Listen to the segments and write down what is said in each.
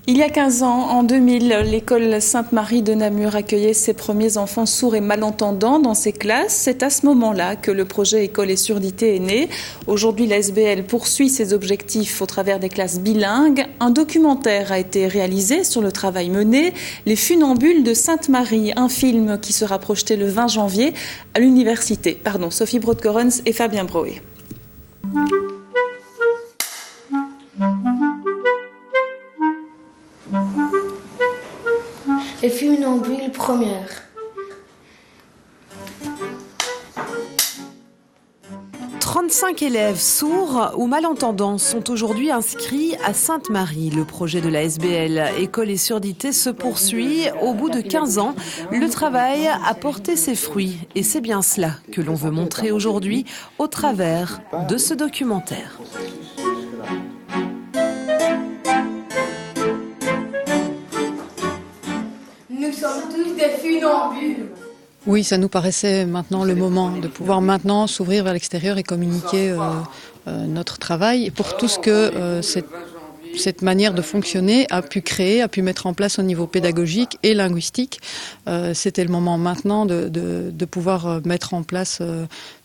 Il y a 15 ans, en 2000, l'école Sainte-Marie de Namur accueillait ses premiers enfants sourds et malentendants dans ses classes. C'est à ce moment-là que le projet École et surdité est né. Aujourd'hui, la SBL poursuit ses objectifs au travers des classes bilingues. Un documentaire a été réalisé sur le travail mené, Les Funambules de Sainte-Marie, un film qui sera projeté le 20 janvier à l'université. Sophie Broodkorens et Fabien Broé. Les funambules premières. « 35 élèves sourds ou malentendants sont aujourd'hui inscrits à Sainte-Marie. Le projet de la SBL École et surdité se poursuit. Au bout de 15 ans, le travail a porté ses fruits. Et c'est bien cela que l'on veut montrer aujourd'hui au travers de ce documentaire. Nous sommes tous des funambules. Oui, ça nous paraissait maintenant le moment de pouvoir maintenant s'ouvrir vers l'extérieur et communiquer notre travail pour tout ce que cette manière de fonctionner a pu créer, a pu mettre en place au niveau pédagogique et linguistique. C'était le moment maintenant de pouvoir mettre en place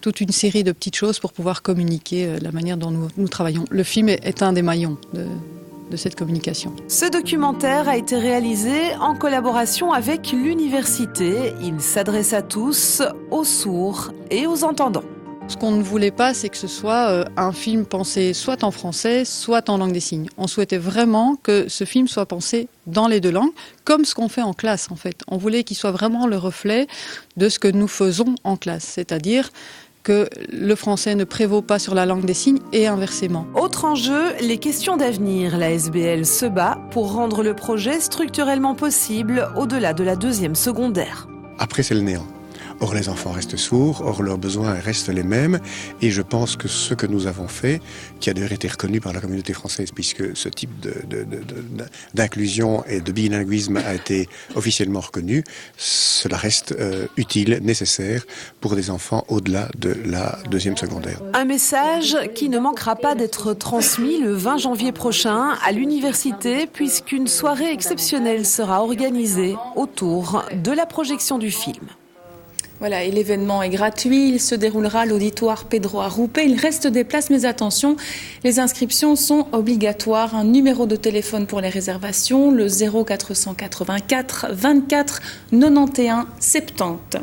toute une série de petites choses pour pouvoir communiquer la manière dont nous travaillons. Le film est un des maillons de cette communication. Ce documentaire a été réalisé en collaboration avec l'université. Il s'adresse à tous, aux sourds et aux entendants. Ce qu'on ne voulait pas, c'est que ce soit un film pensé soit en français, soit en langue des signes. On souhaitait vraiment que ce film soit pensé dans les deux langues, comme ce qu'on fait en classe en fait. On voulait qu'il soit vraiment le reflet de ce que nous faisons en classe, c'est-à-dire que le français ne prévaut pas sur la langue des signes et inversement. Autre enjeu, les questions d'avenir. La SBL se bat pour rendre le projet structurellement possible au-delà de la 2e secondaire. Après, c'est le néant. Or, les enfants restent sourds, or leurs besoins restent les mêmes. Et je pense que ce que nous avons fait, qui a d'ailleurs été reconnu par la communauté française, puisque ce type d'inclusion et de bilinguisme a été officiellement reconnu, cela reste utile, nécessaire pour des enfants au-delà de la 2e secondaire. Un message qui ne manquera pas d'être transmis le 20 janvier prochain à l'université, puisqu'une soirée exceptionnelle sera organisée autour de la projection du film. Voilà, et l'événement est gratuit, il se déroulera à l'auditoire Pedro Arrupe. Il reste des places, mais attention, les inscriptions sont obligatoires. Un numéro de téléphone pour les réservations, le 0484 24 91 70.